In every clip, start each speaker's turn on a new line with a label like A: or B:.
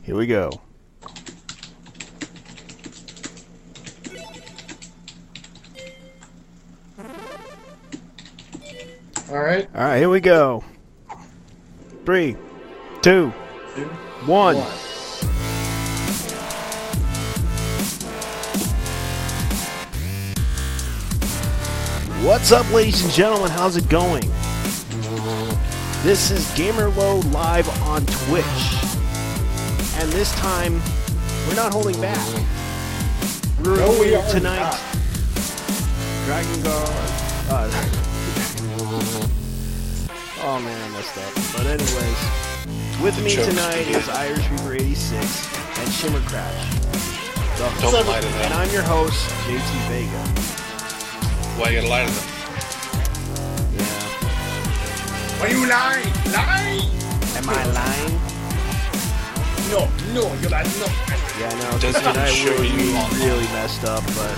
A: Here we go.
B: Alright.
A: Alright, here we go. 3, 2, 1. What's up, ladies and gentlemen? How's it going? This is Gamerload live on Twitch. And this time, we're not holding back. We're reviewing tonight Dragon Guard. Oh man, I messed up. But anyways, with me tonight is Irish Reaper 86 and Shimmer Crash.
C: Don't lie to them.
A: And I'm your host, JT Vega.
C: Why you gotta lie to them?
A: Yeah.
B: Why you lying? Lying?
A: Am I lying?
B: No, you're lying. No.
A: Yeah, no.
C: Doesn't
A: Tonight
C: even show
A: we
C: you
A: really messed up, but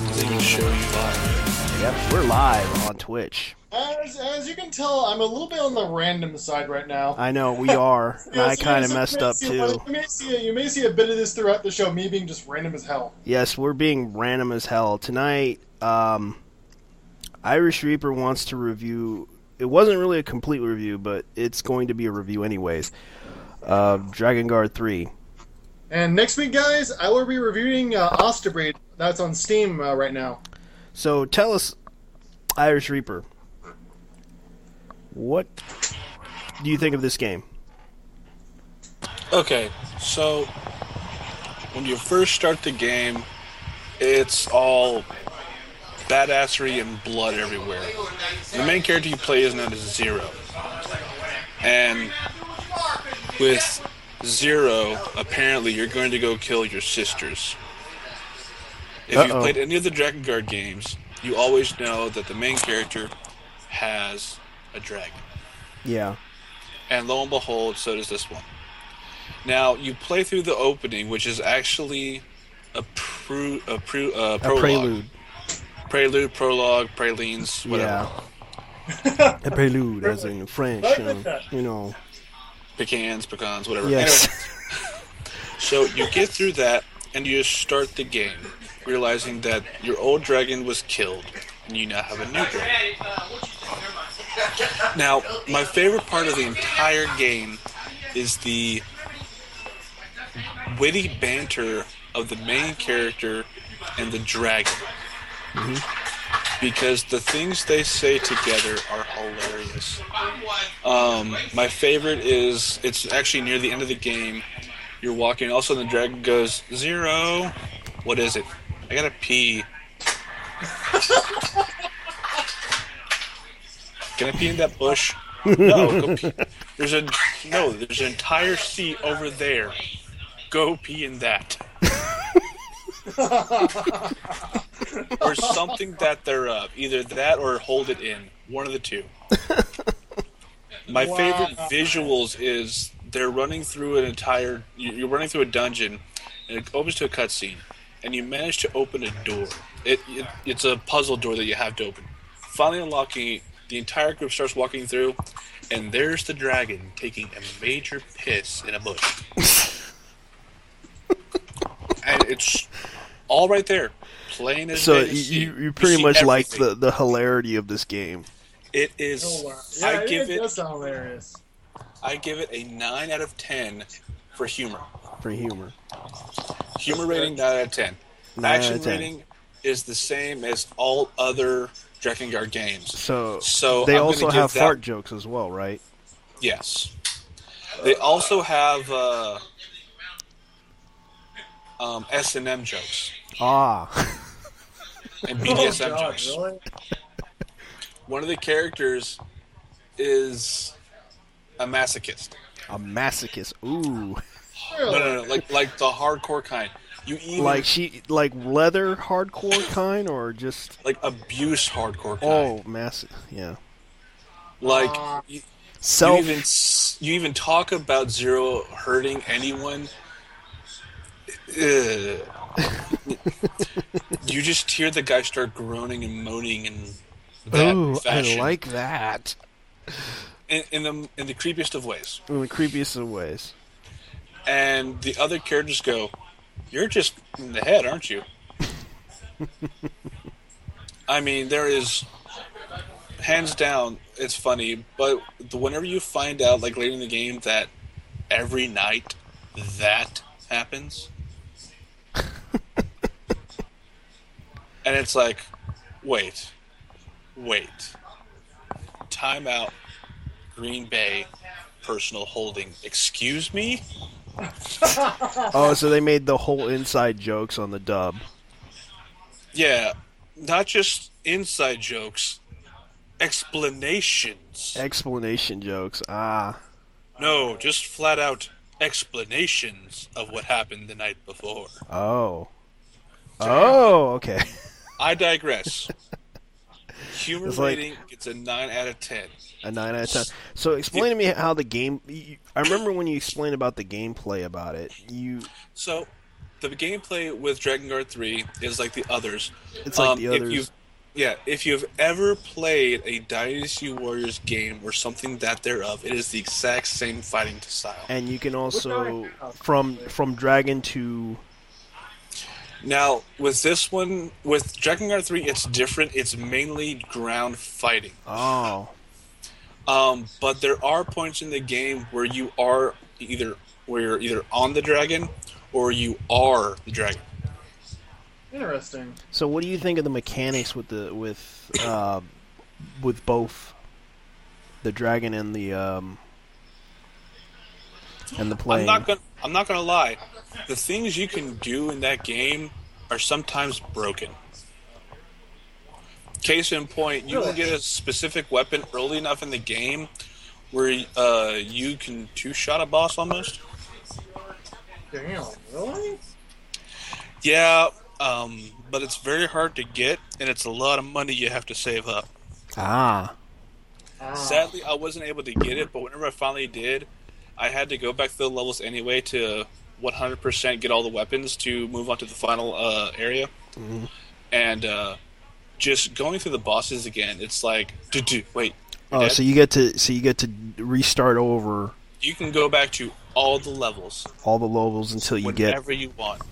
C: Doesn't even show you live.
A: yep, we're live on Twitch.
B: As you can tell, I'm a little bit on the random side right now.
A: I know we are, and I kind of messed up too.
B: You may see a bit of this throughout the show, me being just random as hell.
A: Yes, we're being random as hell tonight. Irish Reaper wants to review. It wasn't really a complete review, but it's going to be a review anyways. Dragon Guard 3.
B: And next week, guys, I will be reviewing Osterbreed. That's on Steam right now.
A: So tell us, Irish Reaper, what do you think of this game?
C: Okay, so when you first start the game, it's all badassery and blood everywhere. The main character you play is known as Zero. And with Zero, apparently you're going to go kill your sisters. If you've played any of the Dragon Guard games, you always know that the main character has a dragon.
A: Yeah.
C: And lo and behold, so does this one. Now, you play through the opening, which is actually a prologue.
A: Prelude.
C: Prelude, prologue, pralines, whatever.
A: Yeah. A prelude, as in French, you know.
C: Pecans, whatever.
A: Yes.
C: Anyway, so you get through that, and you start the game, realizing that your old dragon was killed, and you now have a new dragon. Now, my favorite part of the entire game is the witty banter of the main character and the dragon. Mm-hmm. Because the things they say together are hilarious. My favorite is, it's actually near the end of the game. You're walking, all of a sudden the dragon goes, Zero, what is it? I gotta pee. Can I pee in that bush? No, go pee. There's an entire seat over there. Go pee in that. Or something that they're up. Either that or hold it in. One of the two. My favorite visuals is they're running through an entire... You're running through a dungeon, and it opens to a cutscene, and you manage to open a door. It's a puzzle door that you have to open. Finally unlocking it, the entire group starts walking through, and there's the dragon taking a major piss in a bush. And it's all right there, plain as
A: So
C: day.
A: you pretty much like the hilarity of this game.
C: It is.
B: Yeah, it does sound hilarious.
C: I give it a 9 out of 10 for humor.
A: For humor.
C: Humor rating 9 out of 10.
A: 9
C: Action
A: out of 10.
C: rating is the same as all other Dragon Guard games.
A: So
C: they
A: also have fart jokes as well, right?
C: Yes. They also have S&M jokes.
A: Ah.
C: And BDSM jokes.
B: Really?
C: One of the characters is a masochist.
A: A masochist. Ooh.
C: No, like the hardcore kind. You even
A: like leather hardcore kind, or just
C: like abuse hardcore kind.
A: Oh, yeah.
C: Like you even talk about Zero hurting anyone. You just hear the guy start groaning and moaning in that fashion.
A: I like that.
C: In the creepiest of ways.
A: In the creepiest of ways.
C: and the other characters go, "You're just in the head, aren't you?" I mean, there is, hands down, it's funny, but whenever you find out, like later in the game, that every night that happens, and it's like, wait, time out, Green Bay, personal holding, excuse me?
A: Oh, so they made the whole inside jokes on the dub.
C: Yeah, not just inside jokes, explanations.
A: Explanation jokes. Ah.
C: No, just flat out explanations of what happened the night before.
A: Oh. Oh, okay.
C: I digress. Humor
A: It's like-
C: rating gets a 9 out of 10.
A: A 9 out of 10. So explain to me how the game... I remember when you explained about the gameplay about it.
C: So, the gameplay with Dragon Guard 3 is like the others.
A: It's like the others.
C: If you've ever played a Dynasty Warriors game or something that thereof, it is the exact same fighting style.
A: And you can also... From Dragon to...
C: Now, with this one, with Dragon Guard 3, it's different. It's mainly ground fighting.
A: Oh.
C: But there are points in the game where you are you're either on the dragon or you are the dragon.
B: Interesting.
A: So what do you think of the mechanics with both the dragon and the playing?
C: I'm not gonna lie. The things you can do in that game are sometimes broken. Case in point, you can get a specific weapon early enough in the game where you can two-shot a boss almost.
B: Damn, really?
C: Yeah, but it's very hard to get, and it's a lot of money you have to save up.
A: Ah.
C: Sadly, I wasn't able to get it, but whenever I finally did, I had to go back to the levels anyway to 100% get all the weapons to move on to the final area.
A: Mm-hmm.
C: And just going through the bosses again, it's like, wait.
A: Oh, so you get to restart over.
C: You can go back to all the levels
A: until you get
C: whenever you want.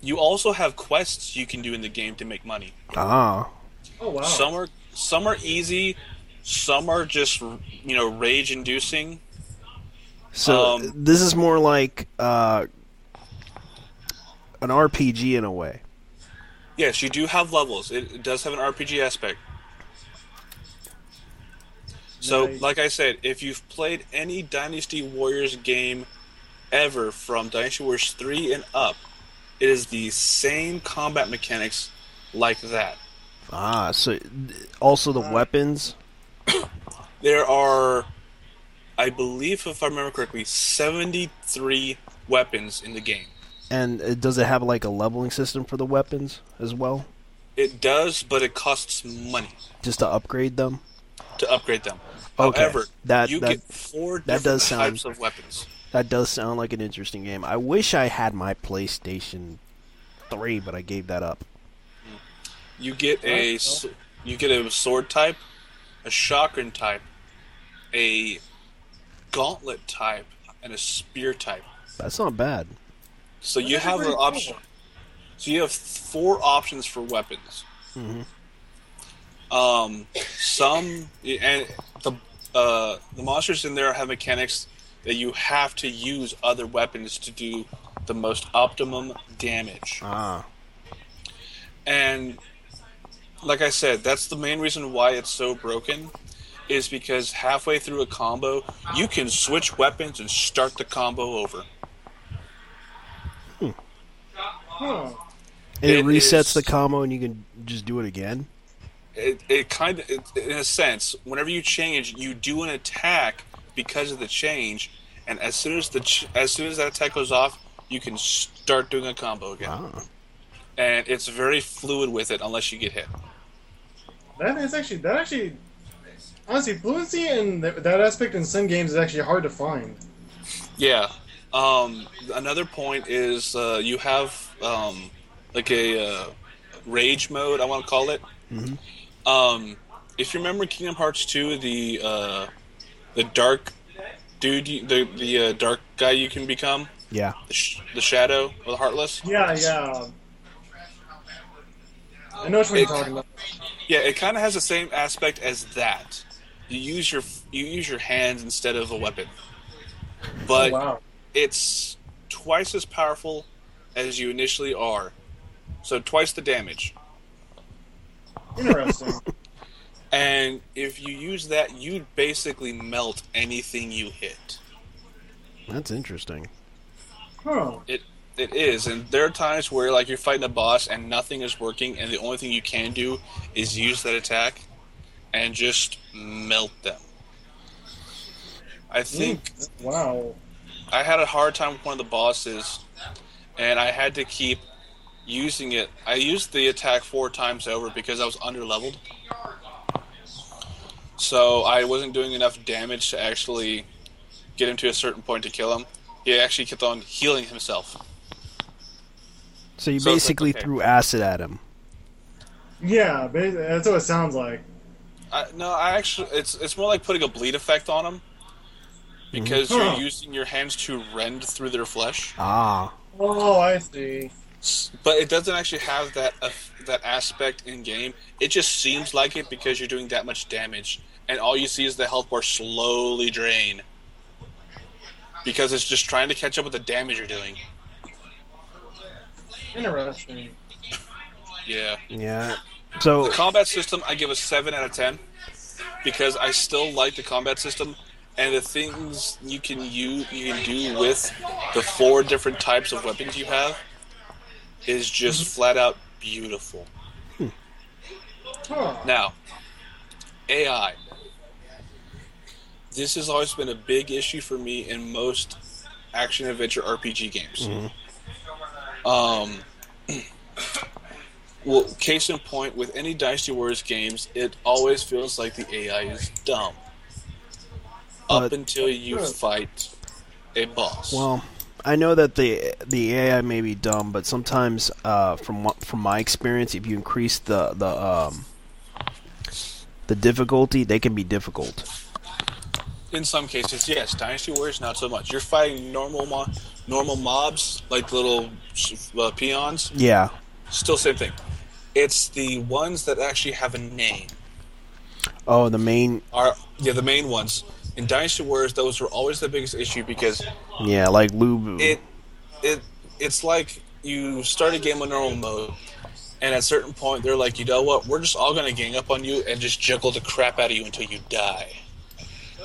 C: You also have quests you can do in the game to make money.
A: Ah.
B: Oh wow.
C: Some are easy, some are just rage-inducing.
A: So this is more like an RPG in a way.
C: Yes, you do have levels. It does have an RPG aspect. So,
B: Nice.
C: like I said, if you've played any Dynasty Warriors game ever from Dynasty Warriors 3 and up, it is the same combat mechanics like that.
A: Ah, so also the weapons?
C: There are, I believe, if I remember correctly, 73 weapons in the game.
A: And does it have like a leveling system for the weapons as well?
C: It does, but it costs money
A: Just to upgrade them?
C: to upgrade them.
A: Okay.
C: However, you
A: That
C: get 4
A: that
C: different
A: does sound-
C: types of weapons.
A: That does sound like an interesting game. I wish I had my PlayStation 3, but I gave that up.
C: You get a sword type, a shotgun type, a gauntlet type, and a spear type.
A: That's not bad.
C: So you
B: That's
C: have an
B: pretty
C: option. So you have 4 options for weapons.
A: Mm-hmm.
C: Some and the monsters in there have mechanics that you have to use other weapons to do the most optimum damage.
A: Ah.
C: And like I said, that's the main reason why it's so broken, is because halfway through a combo, you can switch weapons and start the combo over.
B: Huh.
A: And it
C: It
A: resets
C: is-
A: the combo and you can just do it again?
C: It kind of, in a sense, whenever you change, you do an attack because of the change, and as soon as that attack goes off, you can start doing a combo again.
A: Ah.
C: And it's very fluid with it, unless you get hit.
B: That actually, honestly, fluency in that aspect in some games is actually hard to find.
C: Yeah. Another point is you have like a rage mode, I want to call it.
A: Mm-hmm.
C: If you remember Kingdom Hearts 2, the dark dude, the dark guy you can become.
A: Yeah.
C: The shadow or the heartless.
B: Yeah. I know what you're talking about.
C: Yeah, it kind of has the same aspect as that. You use your hands instead of a weapon, but
B: Wow.
C: it's twice as powerful as you initially are, so twice the damage.
B: Interesting.
C: And if you use that, you basically melt anything you hit.
A: That's interesting.
B: Huh.
C: It is, and there are times where like you're fighting a boss and nothing is working, and the only thing you can do is use that attack and just melt them. I think.
B: Wow.
C: I had a hard time with one of the bosses, and I had to keep using it. I used the attack 4 times over because I was underleveled, so I wasn't doing enough damage to actually get him to a certain point to kill him. He actually kept on healing himself.
A: So you basically threw acid at him.
B: Yeah, that's what it sounds like.
C: It's more like putting a bleed effect on him because you're using your hands to rend through their flesh.
A: Ah.
B: Oh, I see.
C: But it doesn't actually have that aspect in game. It just seems like it because you're doing that much damage, and all you see is the health bar slowly drain because it's just trying to catch up with the damage you're doing.
B: Interesting.
C: Yeah.
A: Yeah. So
C: the combat system, I give a 7 out of 10 because I still like the combat system and the things you can do with the 4 different types of weapons you have is just flat out beautiful. Now, AI. This has always been a big issue for me in most action adventure RPG games. Well, case in point, with any Dynasty Warriors games, it always feels like the AI is dumb. Up until you fight a boss.
A: Well, I know that the AI may be dumb, but sometimes, from my experience, if you increase the difficulty, they can be difficult.
C: In some cases, yes. Dynasty Warriors, not so much. You're fighting normal mobs, like little peons.
A: Yeah.
C: Still same thing. It's the ones that actually have a name.
A: Oh, the main...
C: the main ones. In Dynasty Warriors, those were always the biggest issue because...
A: Yeah, like Lubu.
C: It's like you start a game on normal mode, and at a certain point, they're like, you know what, we're just all going to gang up on you and just juggle the crap out of you until you die.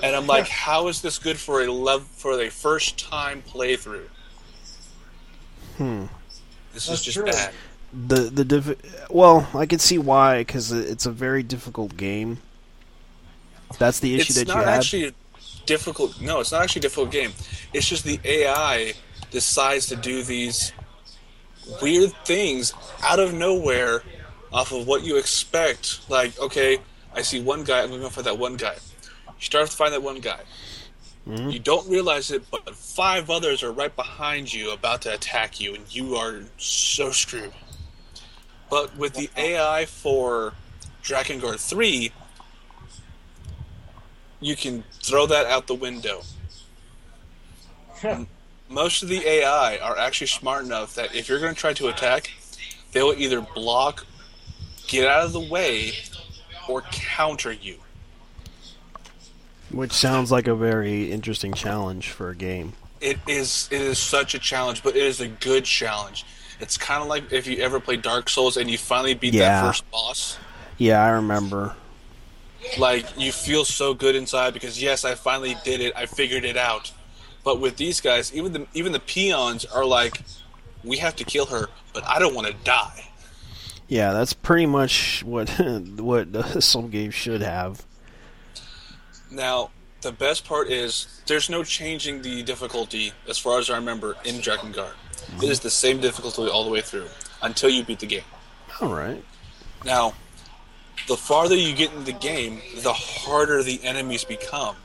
C: And I'm like, how is this good for a first-time playthrough? This is just bad.
A: Well, I can see why, because it's a very difficult game. That's the issue that you have.
C: No, it's not actually a difficult game. It's just the AI decides to do these weird things out of nowhere off of what you expect. Like, okay, I see one guy, I'm going to go find that one guy. You start to find that one guy. You don't realize it, but 5 others are right behind you about to attack you, and you are so screwed. But with the AI for Drakengard 3, you can throw that out the window. Most of the AI are actually smart enough that if you're going to try to attack, they will either block, get out of the way, or counter you.
A: Which sounds like a very interesting challenge for a game.
C: It is such a challenge, but it is a good challenge. It's kind of like if you ever play Dark Souls and you finally beat that first boss.
A: Yeah, I remember.
C: Like, you feel so good inside because, yes, I finally did it. I figured it out. But with these guys, even the peons are like, we have to kill her, but I don't want to die.
A: Yeah, that's pretty much what some games should have.
C: Now, the best part is there's no changing the difficulty, as far as I remember, in Drakengard. It is the same difficulty all the way through until you beat the game.
A: All right.
C: Now, the farther you get in the game, the harder the enemies become.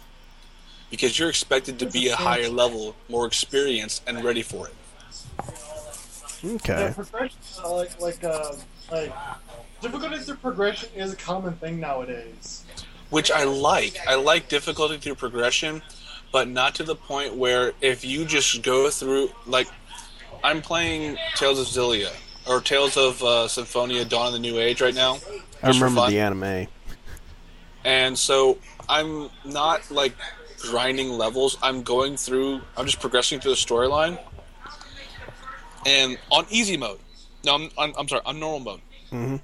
C: Because you're expected to be a higher level, more experienced, and ready for it.
A: Okay.
B: Yeah, progression, like difficulty through progression is a common thing nowadays.
C: Which I like. I like difficulty through progression, but not to the point where if you just go through, like, I'm playing Tales of Xillia, or Tales of Symphonia Dawn of the New Age right now.
A: I remember the anime.
C: And so I'm not, like, grinding levels. I'm just progressing through the storyline. And on easy mode. No, I'm sorry, on normal mode.
A: Mm-hmm.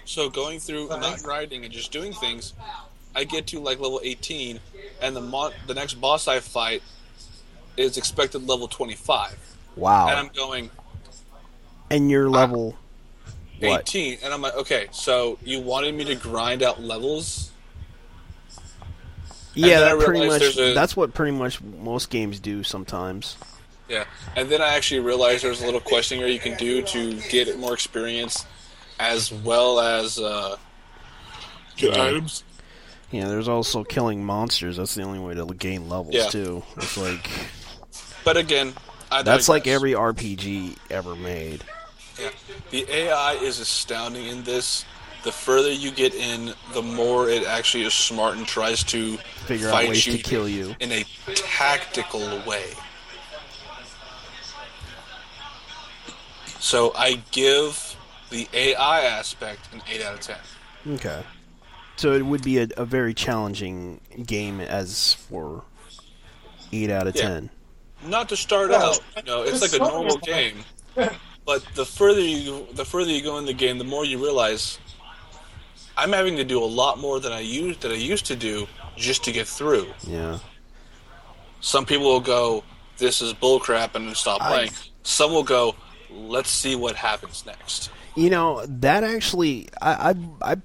C: So going through, not grinding and just doing things, I get to, like, level 18, and the next boss I fight is expected level 25.
A: Wow.
C: And I'm going...
A: And you're level...
C: 18. What? And I'm like, okay, so you wanted me to grind out levels?
A: Yeah, that's what pretty much most games do sometimes.
C: Yeah, and then I actually realized there's a little questionnaire you can do to get more experience, as well as get items.
A: Yeah, there's also killing monsters. That's the only way to gain levels, too. It's like...
C: But again,
A: that's like every RPG ever made.
C: Yeah, the AI is astounding in this. The further you get in, the more it actually is smart and tries to
A: figure out ways to kill you
C: in a tactical way. So I give the AI aspect an 8 out of 10.
A: Okay. So it would be a very challenging game as for 8 out of 10.
C: Not to start out, it's like a normal game. But the further you go in the game, the more you realize I'm having to do a lot more than I used to do just to get through.
A: Yeah.
C: Some people will go, "This is bullcrap," and then stop playing. Some will go, "Let's see what happens next."
A: That actually, I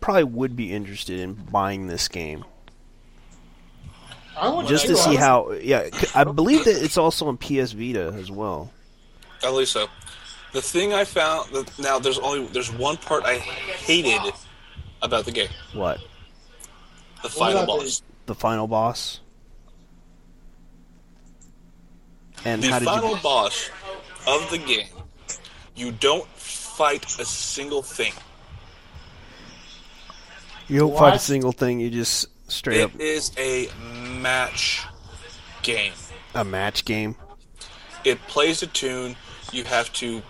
A: probably would be interested in buying this game. Just to see how. Yeah, I believe that it's also on PS Vita as well.
C: At least so. The thing I found now there's one part I hated about the game.
A: What?
C: The final boss.
A: The final boss. And
C: the final boss of the game, you don't fight a single thing.
A: You don't fight a single thing. You just straight up.
C: It is a match game.
A: A match game.
C: It plays a tune. You have to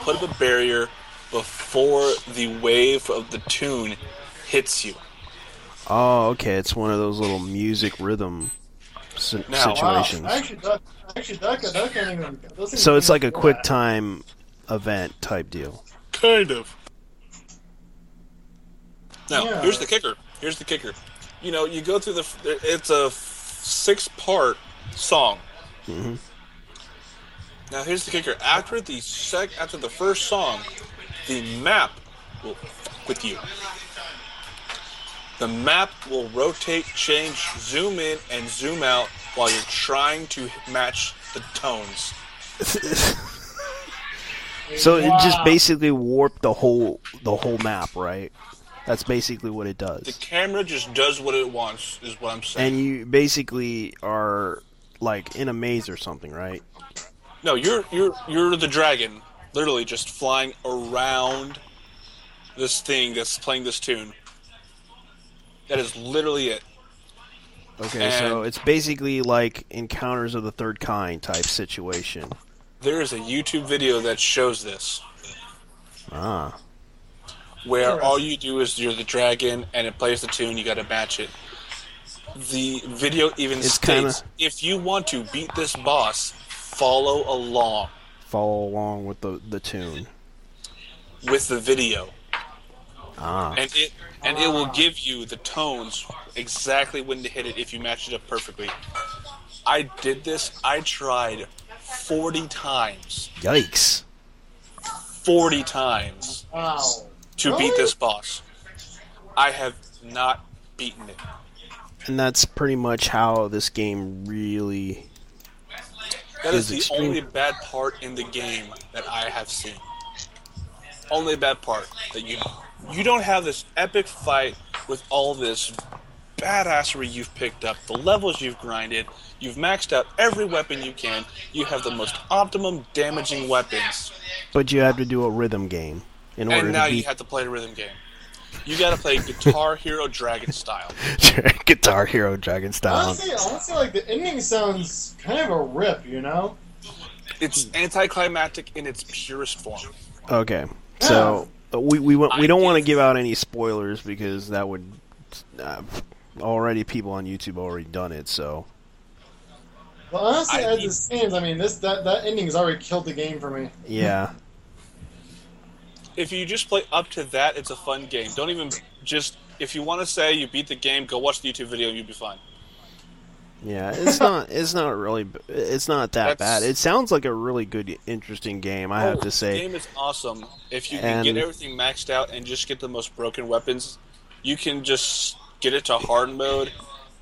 C: put up a barrier before the wave of the tune hits you.
A: Oh, okay. It's one of those little music rhythm situations.
B: Wow. Actually, that can't even...
A: So it's like a quick time event type deal.
C: Kind of. Now, here's the kicker. You go through it's a 6-part song.
A: Mm-hmm.
C: Now, here's the kicker. After the first song, the map will fuck with you. The map will rotate, change, zoom in, and zoom out while you're trying to match the tones.
A: So it just basically warped the whole map, right? That's basically what it does.
C: The camera just does what it wants, is what I'm saying.
A: And you basically are like in a maze or something, right?
C: No, you're the dragon, literally just flying around this thing that's playing this tune. That is literally it.
A: Okay, so it's basically like Encounters of the Third Kind type situation.
C: There is a YouTube video that shows this.
A: Ah.
C: Where all you do is you're the dragon and it plays the tune, you gotta match it. The video even states, if you want to beat this boss, follow along.
A: Follow along with the tune.
C: With the video.
A: Ah.
C: And it will give you the tones exactly when to hit it if you match it up perfectly. I did this. I tried 40 times.
A: Yikes.
C: 40 times.
B: Wow.
C: To beat this boss. I have not beaten it.
A: And that's pretty much how this game really...
C: That is the only bad part in the game that I have seen. Only bad part. That you don't have this epic fight with all this badassery you've picked up, the levels you've grinded, you've maxed out every weapon you can, you have the most optimum damaging weapons.
A: But you have to do a rhythm game in order to beat...
C: And now you have to play a rhythm game. You gotta play Guitar Hero Dragon style.
A: Guitar Hero Dragon style.
B: Honestly, like the ending sounds kind of a rip, you know?
C: It's anticlimactic in its purest form.
A: Okay, so we don't want to give out any spoilers because that would already people on YouTube already done it. So.
B: Well, honestly, as it stands, I mean, that ending's already killed the game for me.
A: Yeah.
C: If you just play up to that, it's a fun game. Don't even just... If you want to say you beat the game, go watch the YouTube video and you'll be fine.
A: Yeah, it's not that bad. It sounds like a really good, interesting game, I have to say.
C: The game is awesome. If you can get everything maxed out and just get the most broken weapons, you can just get it to hard mode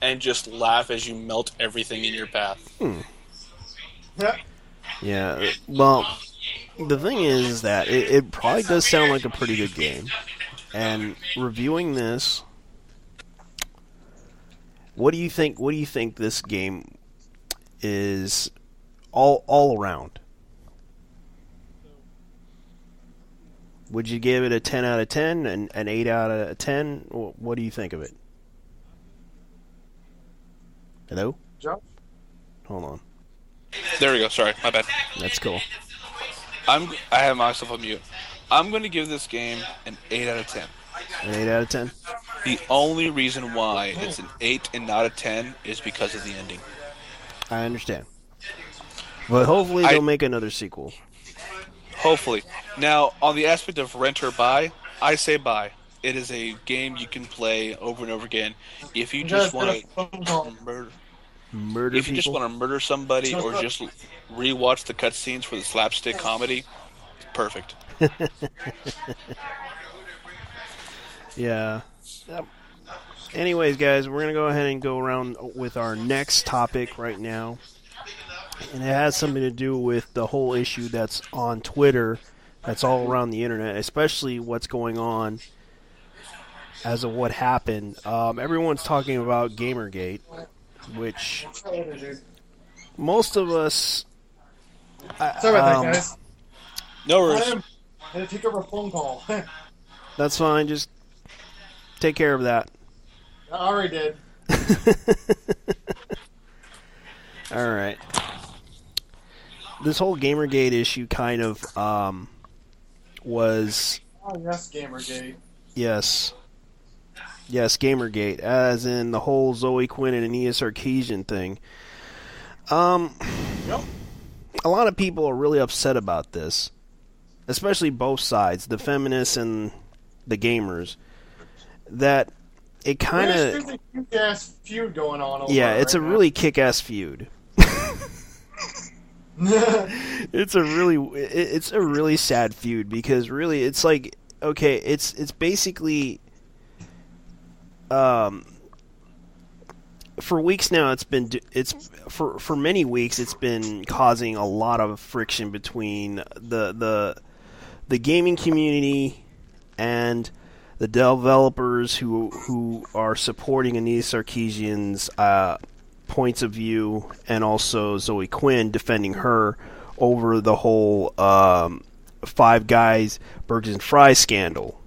C: and just laugh as you melt everything in your path.
A: Yeah, well... The thing is that it probably does sound like a pretty good game. And reviewing this, what do you think? What do you think this game is all around? Would you give it a 10 out of 10, an 8 out of 10? What do you think of it? Hello?
B: Josh?
A: Hold on.
C: There we go. Sorry, my bad.
A: That's cool.
C: I have myself on mute. I'm going to give this game an 8 out of 10.
A: An 8 out of 10?
C: The only reason why it's an 8 and not a 10 is because of the ending.
A: I understand. But hopefully they'll make another sequel.
C: Hopefully. Now, on the aspect of rent or buy, I say buy. It is a game you can play over and over again. If you just want to murder
A: If
C: you just want to murder somebody or just rewatch the cutscenes for the slapstick comedy, it's perfect.
A: Yeah. Anyways, guys, we're going to go ahead and go around with our next topic right now. And it has something to do with the whole issue that's on Twitter, that's all around the internet, especially what's going on as of what happened. Everyone's talking about Gamergate, which most of us...
B: Sorry about that, guys.
C: No worries.
B: I had to take over a phone call.
A: That's fine, just take care of that.
B: I already did.
A: Alright. This whole Gamergate issue kind of was...
B: Oh, yes, Gamergate.
A: Yes. Yes, Gamergate, as in the whole Zoe Quinn and Aeneas Sarkeesian thing.
B: Yep.
A: A lot of people are really upset about this, especially both sides, the feminists and the gamers, that it kind of...
B: There's a kick-ass feud going on over
A: it's
B: right
A: a
B: now.
A: really kick-ass feud. It's a really sad feud because really it's like, okay, it's basically for weeks now for many weeks it's been causing a lot of friction between the gaming community and the developers who are supporting Aeneas Sarkeesian's points of view, and also Zoe Quinn defending her over the whole Five Guys Burgers and Fries scandal.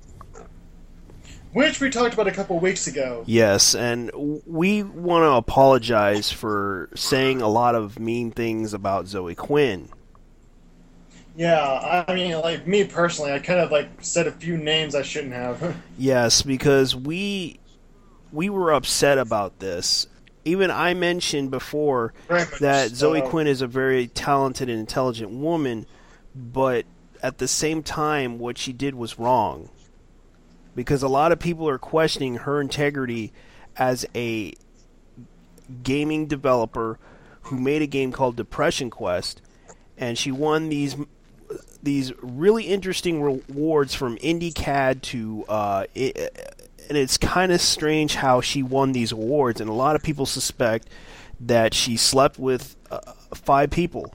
B: Which we talked about a couple weeks ago.
A: Yes, and we want to apologize for saying a lot of mean things about Zoe Quinn.
B: Yeah, I mean, like, me personally, I kind of, like, said a few names I shouldn't have.
A: Yes, because we were upset about this. Even I mentioned before that Zoe Quinn is a very talented and intelligent woman, but at the same time, what she did was wrong. Because a lot of people are questioning her integrity as a gaming developer who made a game called Depression Quest, and she won these really interesting rewards from IndieCAD to... and it's kind of strange how she won these awards, and a lot of people suspect that she slept with 5 people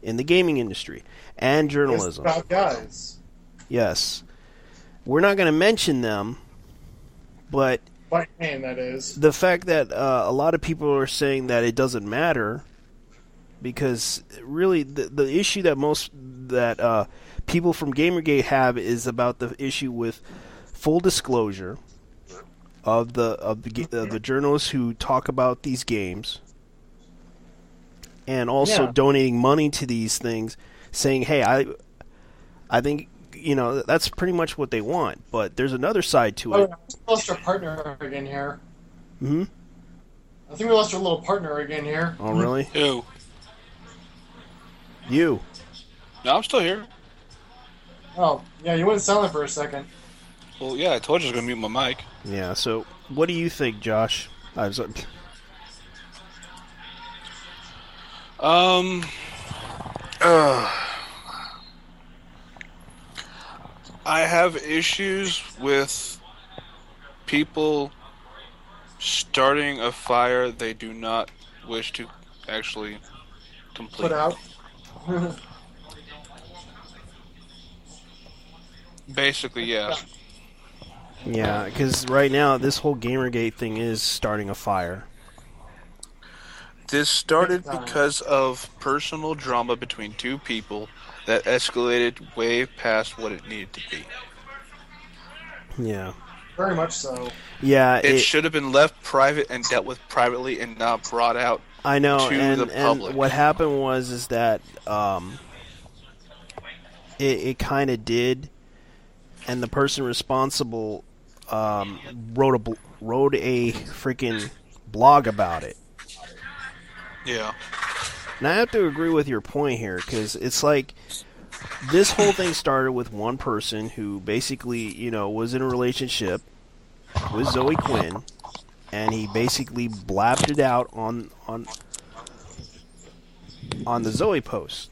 A: in the gaming industry and journalism.
B: It's about guys.
A: Yes. We're not going to mention them, but
B: By name, that is.
A: the fact that a lot of people are saying that it doesn't matter, because really the issue that people from Gamergate have is about the issue with full disclosure of the journalists who talk about these games, and also donating money to these things, saying, "Hey, I think that's pretty much what they want." But there's another side to it.
B: We lost our partner again here.
A: Hmm.
B: I think we lost our little partner again here.
A: Oh, really?
C: Who?
A: You.
C: No, I'm still here.
B: Oh, yeah, you went silent for a second.
C: Well, yeah, I told you I was going to mute my mic.
A: Yeah, so what do you think, Josh?
C: I have issues with people starting a fire they do not wish to actually complete.
B: Put out.
C: Basically, yeah.
A: Yeah, because right now this whole Gamergate thing is starting a fire.
C: This started because of personal drama between two people that escalated way past what it needed to be.
A: Yeah.
B: Very much so.
A: Yeah.
C: It should have been left private and dealt with privately and not brought out
A: I know,
C: to the public.
A: And what happened was that it kind of did, and the person responsible wrote a freaking blog about it.
C: Yeah.
A: And I have to agree with your point here, because it's like this whole thing started with one person who basically, was in a relationship with Zoe Quinn, and he basically blabbed it out on the Zoe post.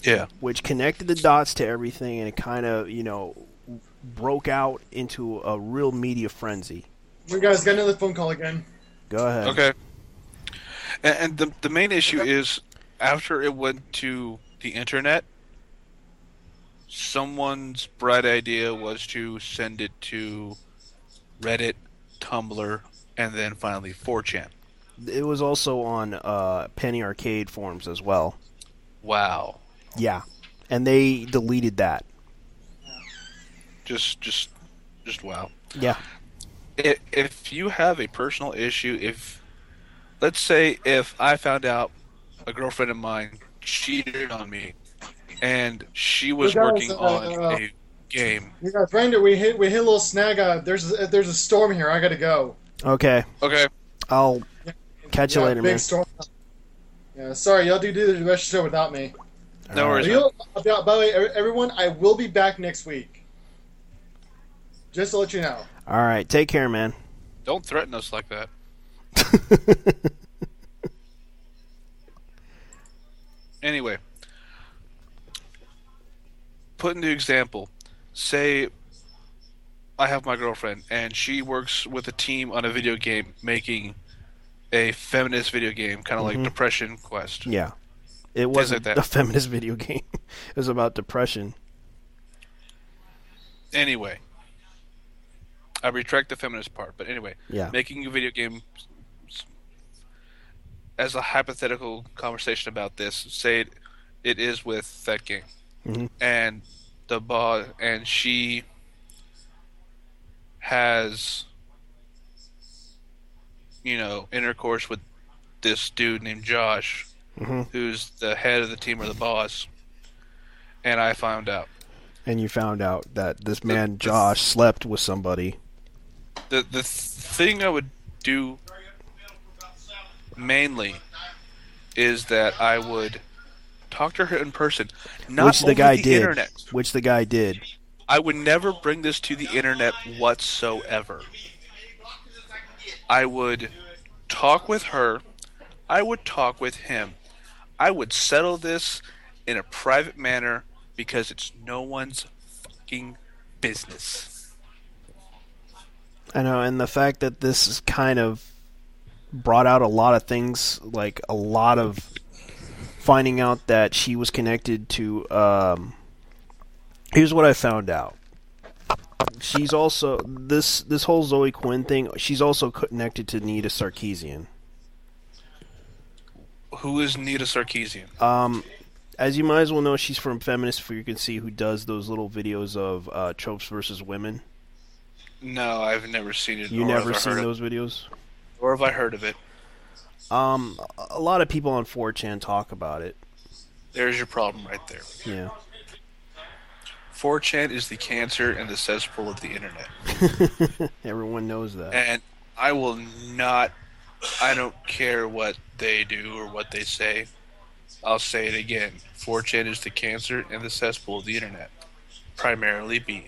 C: Yeah.
A: Which connected the dots to everything, and it kind of, broke out into a real media frenzy.
B: You guys got another phone call again.
A: Go ahead.
C: Okay. And the main issue is, after it went to the internet, someone's bright idea was to send it to Reddit, Tumblr, and then finally 4chan.
A: It was also on Penny Arcade forums as well.
C: Wow.
A: Yeah. And they deleted that.
C: Just wow.
A: Yeah.
C: If you have a personal issue, let's say if I found out a girlfriend of mine cheated on me, and she was working on a game.
B: You guys, Brandon, we hit a little snag. There's a storm here. I gotta go.
A: Okay.
C: Okay.
A: I'll catch you later,
B: big
A: man.
B: Storm. Yeah, sorry, y'all do the rest of the show without me.
C: No worries.
B: By the way, everyone, I will be back next week. Just to let you know.
A: All right. Take care, man.
C: Don't threaten us like that. Anyway, put into example, say I have my girlfriend and she works with a team on a video game making a feminist video game, kind of like Depression Quest.
A: Yeah. It wasn't
C: like
A: a feminist video game. It was about depression.
C: Anyway, I retract the feminist part, but anyway, making a video game as a hypothetical conversation about this, say it is with that game, and the boss, and she has, intercourse with this dude named Josh, who's the head of the team or the boss, and I found out.
A: And you found out that this man, Josh, slept with somebody.
C: The thing I would do mainly is that I would talk to her in person, not
A: which the
C: over
A: guy
C: the
A: did.
C: internet.
A: Which the guy did.
C: I would never bring this to the internet whatsoever. I would talk with her. I would talk with him. I would settle this in a private manner because it's no one's fucking business.
A: I know, and the fact that this is kind of brought out a lot of things, like a lot of finding out that she was connected to, here's what I found out. She's also, this whole Zoe Quinn thing, she's also connected to Nita Sarkeesian.
C: Who is Nita Sarkeesian?
A: as you might as well know, she's from Feminist For You Can See, who does those little videos of tropes versus women.
C: No, I've never seen it.
A: You never seen those videos?
C: Or have I heard of it?
A: A lot of people on 4chan talk about it.
C: There's your problem right there.
A: Yeah.
C: 4chan is the cancer and the cesspool of the internet.
A: Everyone knows that.
C: And I don't care what they do or what they say. I'll say it again. 4chan is the cancer and the cesspool of the internet. Primarily B.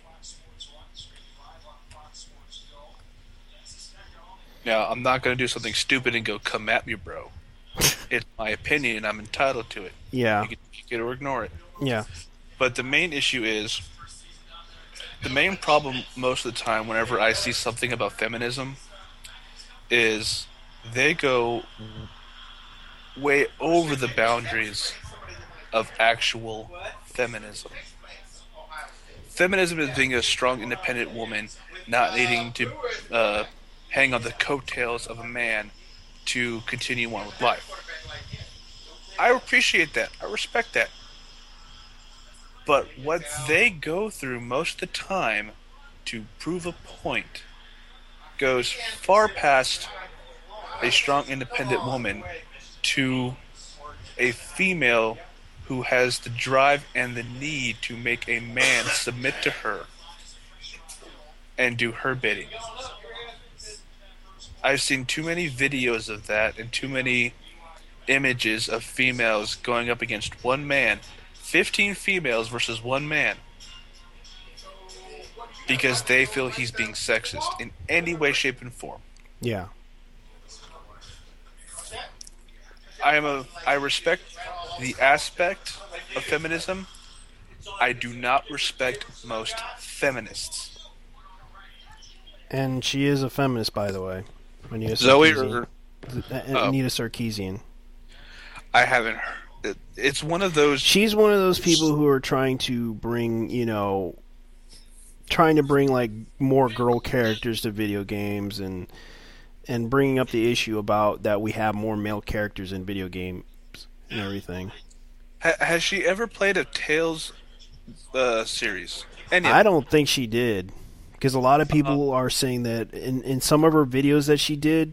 C: Now, I'm not going to do something stupid and go, come at me, bro. It's my opinion, and I'm entitled to it.
A: Yeah.
C: You can take it or ignore it.
A: Yeah.
C: But the main issue is, the main problem most of the time whenever I see something about feminism is they go way over the boundaries of actual feminism. Feminism is being a strong, independent woman, not needing to hang on the coattails of a man to continue on with life. I appreciate that. I respect that. But what they go through most of the time to prove a point goes far past a strong, independent woman to a female who has the drive and the need to make a man submit to her and do her bidding. I've seen too many videos of that and too many images of females going up against one man, 15 females versus one man, because they feel he's being sexist in any way, shape, and form.
A: Yeah.
C: I respect the aspect of feminism. I do not respect most feminists.
A: And she is a feminist, by the way. Anita
C: Zoe
A: Sarkeesian. Anita Sarkeesian.
C: I haven't heard. It's one of those.
A: She's one of those people who are trying to bring, like more girl characters to video games and bringing up the issue about that we have more male characters in video games and everything.
C: Has she ever played a Tales series?
A: I don't think she did. Because a lot of people are saying that in some of her videos that she did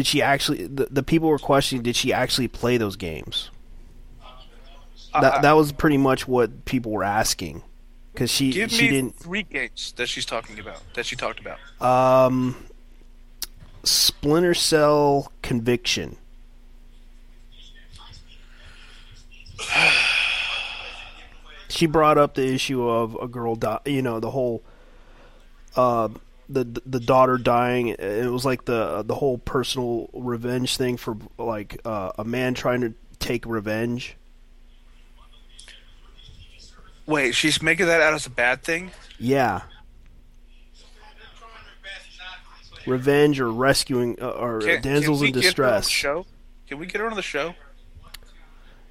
A: she actually... The people were questioning, did she actually play those games? That was pretty much what people were asking. Because she didn't...
C: 3 games that she talked about.
A: Splinter Cell Conviction. She brought up the issue of a girl... the whole... the daughter dying. It was like the whole personal revenge thing for like a man trying to take revenge.
C: Wait, she's making that out as a bad thing?
A: Yeah. Revenge or rescuing or damsels in distress.
C: Can we get her on the show?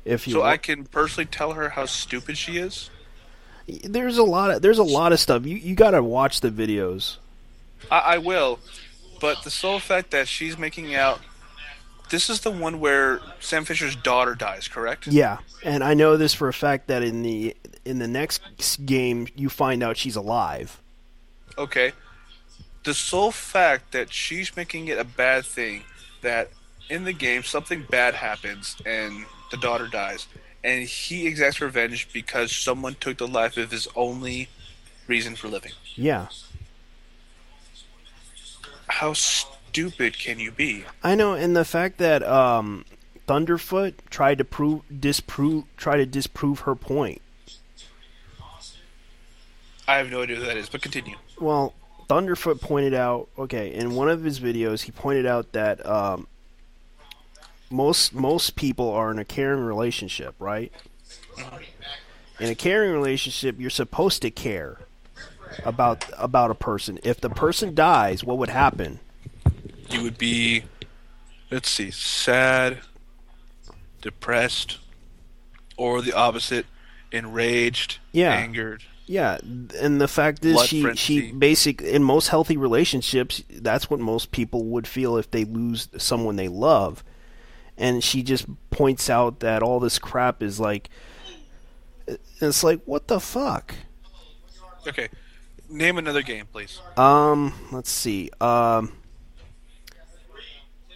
A: If you
C: I can personally tell her how stupid she is.
A: There's a lot of stuff. You gotta watch the videos.
C: I will, but the sole fact that she's making out. This is the one where Sam Fisher's daughter dies, correct?
A: Yeah, and I know this for a fact that in the next game you find out she's alive.
C: Okay. The sole fact that she's making it a bad thing, that in the game something bad happens and the daughter dies, and he exacts revenge because someone took the life of his only reason for living.
A: Yeah.
C: How stupid can you be?
A: I know, and the fact that Thunderfoot tried to disprove her point.
C: I have no idea who that is, but continue.
A: Well, Thunderfoot pointed out, in one of his videos, he pointed out that most people are in a caring relationship, right? In a caring relationship, you're supposed to care about a person. If the person dies, what would happen?
C: You would be, sad, depressed, or the opposite, enraged, angered.
A: Yeah, and the fact is, she in most healthy relationships, that's what most people would feel if they lose someone they love. and she just points out that all this crap is like, it's like, what the fuck?
D: Okay, name another game, please.
A: Let's see.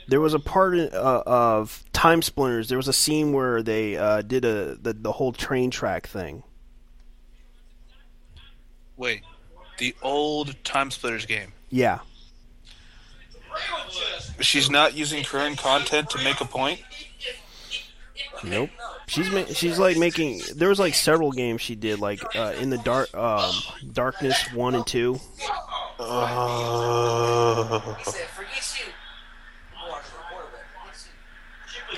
A: There was a part of Time Splinters. There was a scene where they did the whole train track thing.
D: Wait, the old Time Splitters game.
A: Yeah.
D: She's not using current content to make a point?
A: Nope. She's like making. There was like several games she did, like in the Darkness 1 and 2.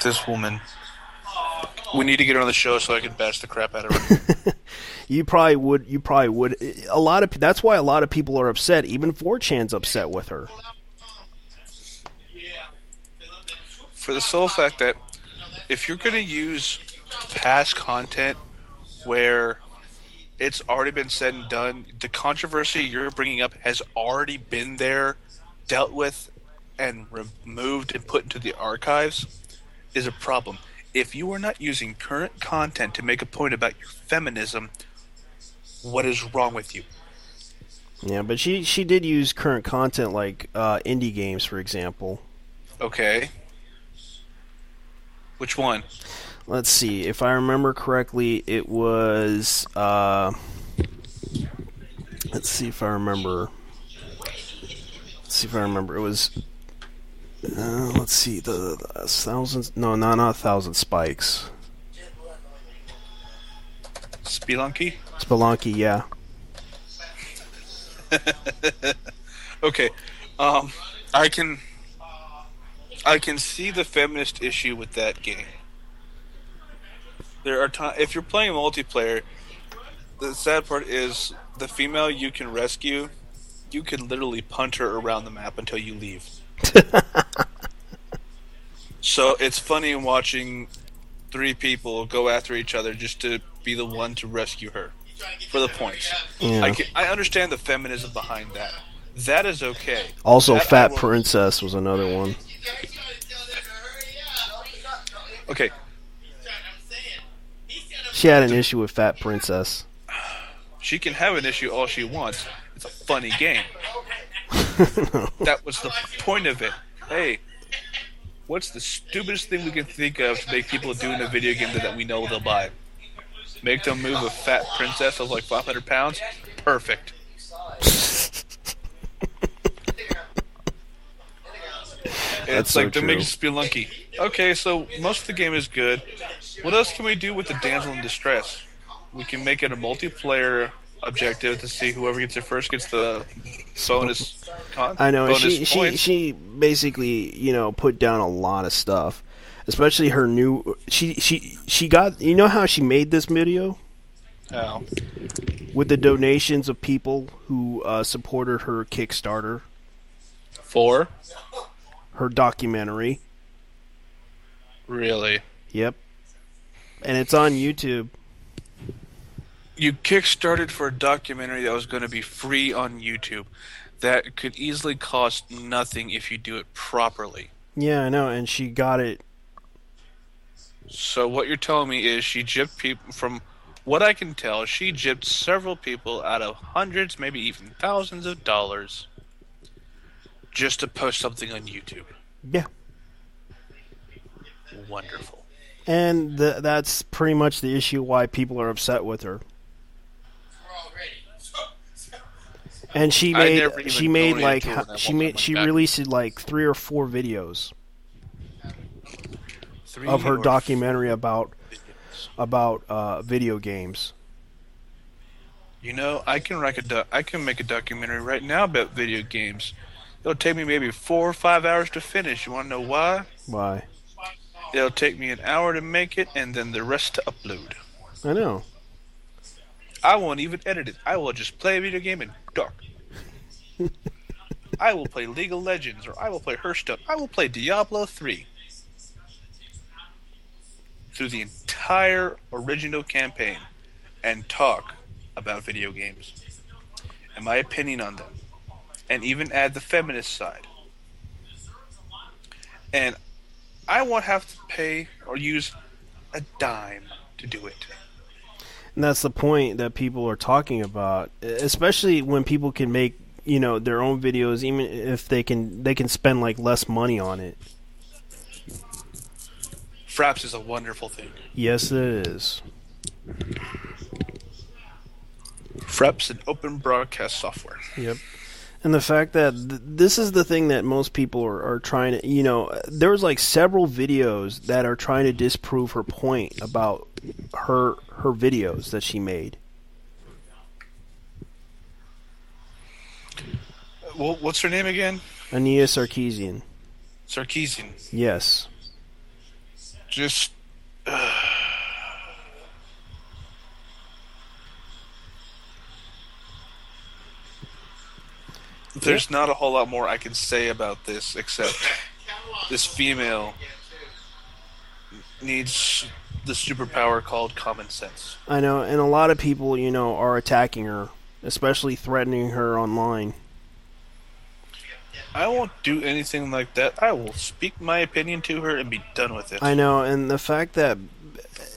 D: This woman. We need to get her on the show so I can bash the crap out of her.
A: You probably would. That's why a lot of people are upset. Even 4chan's upset with her.
D: For the sole fact that if you're going to use past content where it's already been said and done, the controversy you're bringing up has already been there, dealt with, and removed and put into the archives, is a problem. If you are not using current content to make a point about your feminism, what is wrong with you?
A: Yeah, but she did use current content, like indie games, for example.
D: Okay. Which one?
A: Let's see. If I remember correctly, it was... let's see if I remember. It was... let's see. The thousands... No, not 1,000 Spikes.
D: Spelunky?
A: Spelunky, yeah.
D: Okay. I can see the feminist issue with that game. There are times, if you're playing multiplayer, the sad part is the female you can rescue, you can literally punt her around the map until you leave. So it's funny watching 3 people go after each other just to be the one to rescue her for the points.
A: Yeah.
D: I understand the feminism behind that. That is okay.
A: Also,
D: that
A: Fat Princess was another one.
D: Okay.
A: She had an issue with Fat Princess.
D: She can have an issue all she wants. It's a funny game. That was the point of it. Hey, what's the stupidest thing we can think of to make people do in a video game that we know they'll buy? Make them move a fat princess of like 500 pounds? Perfect. It's like to make Spelunky. Okay, so most of the game is good. What else can we do with the damsel in distress? We can make it a multiplayer objective to see whoever gets it first gets the bonus.
A: I know.
D: Bonus
A: she basically put down a lot of stuff, especially her new. She got. You know how she made this video?
D: Oh.
A: With the donations of people who supported her Kickstarter.
D: For?
A: Her documentary.
D: Really?
A: Yep. And it's on YouTube.
D: You kickstarted for a documentary that was going to be free on YouTube. That could easily cost nothing if you do it properly.
A: Yeah, I know, and she got it.
D: So what you're telling me is she gypped people, from what I can tell, she gypped several people out of hundreds, maybe even thousands of dollars just to post something on YouTube.
A: Yeah.
D: Wonderful.
A: And that's pretty much the issue why people are upset with her. And she released like 3 or 4 videos of her documentary about video games.
D: I can make a documentary right now about video games. It'll take me maybe 4 or 5 hours to finish. You want to know why?
A: Why?
D: It'll take me an hour to make it, and then the rest to upload.
A: I know.
D: I won't even edit it. I will just play a video game in dark. I will play League of Legends, or I will play Hearthstone. I will play Diablo 3. Through the entire original campaign, and talk about video games and my opinion on them, and even add the feminist side. And I won't have to pay or use a dime to do it.
A: And that's the point that people are talking about, especially when people can make, their own videos, even if they can spend like less money on it.
D: Fraps is a wonderful thing.
A: Yes, it is.
D: Fraps an open broadcast software.
A: Yep. And the fact that this is the thing that most people are trying to, there's like several videos that are trying to disprove her point about her videos that she made.
D: Well, what's her name again?
A: Ania Sarkeesian.
D: Sarkeesian.
A: Yes.
D: Just... There's not a whole lot more I can say about this, except this female needs the superpower called common sense.
A: I know, and a lot of people, are attacking her, especially threatening her online.
D: I won't do anything like that. I will speak my opinion to her and be done with it.
A: I know, and the fact that...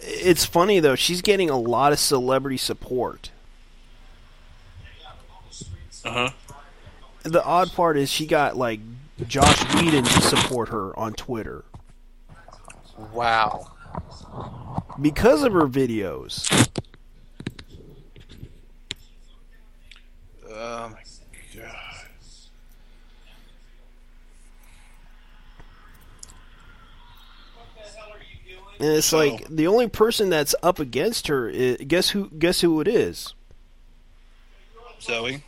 A: It's funny, though, she's getting a lot of celebrity support.
D: Uh-huh.
A: The odd part is she got, like, Josh Whedon to support her on Twitter.
D: Wow.
A: Because of her videos.
D: Oh, my God.
A: And it's like, the only person that's up against her is... Guess who it is?
D: Zoe?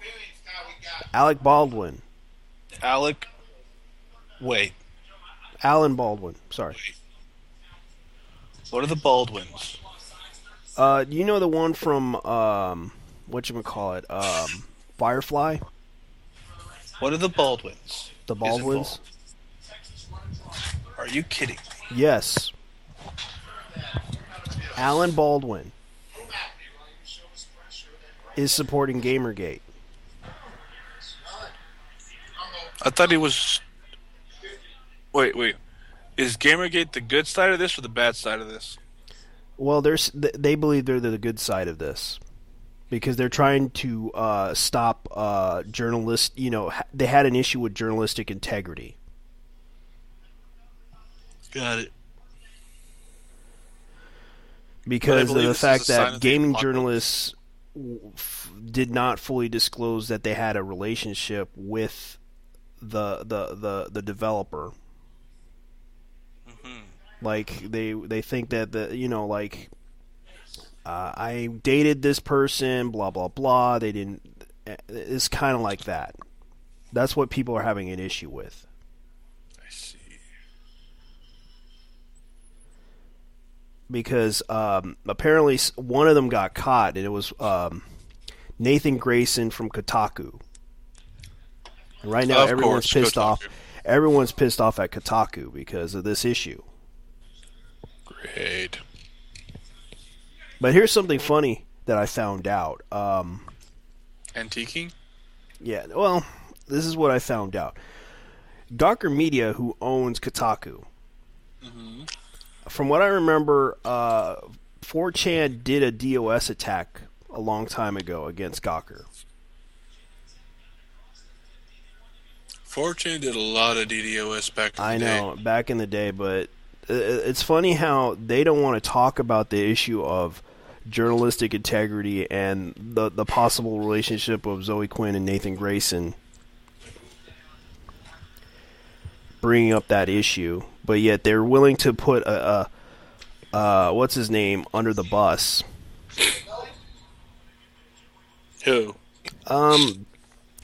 A: Alec Baldwin.
D: Wait.
A: Alan Baldwin. Sorry.
D: What are the Baldwins?
A: You know the one from whatchamacallit? Firefly?
D: What are the Baldwins?
A: The Baldwins?
D: Are you kidding me?
A: Yes. Alan Baldwin is supporting Gamergate.
D: I thought he was... Wait. Is Gamergate the good side of this or the bad side of this?
A: Well, they believe they're the good side of this. Because they're trying to stop journalists... they had an issue with journalistic integrity.
D: Got it.
A: Because of the fact that gaming journalists did not fully disclose that they had a relationship with the developer.
D: Mm-hmm.
A: Like they think that I dated this person, blah blah blah. They didn't. It's kind of like that. That's what people are having an issue with.
D: I see.
A: Because apparently one of them got caught, and it was Nathan Grayson from Kotaku. And right now, everyone's pissed off. Everyone's pissed off at Kotaku because of this issue.
D: Great.
A: But here's something funny that I found out.
D: Antiquing?
A: Yeah, well, this is what I found out. Gawker Media, who owns Kotaku, from what I remember, 4chan did a DOS attack a long time ago against Gawker.
C: 4chan did a lot of DDoS back in the day.
A: I know, back in the day, but it's funny how they don't want to talk about the issue of journalistic integrity and the possible relationship of Zoe Quinn and Nathan Grayson, bringing up that issue, but yet they're willing to put a what's his name under the bus.
C: Who?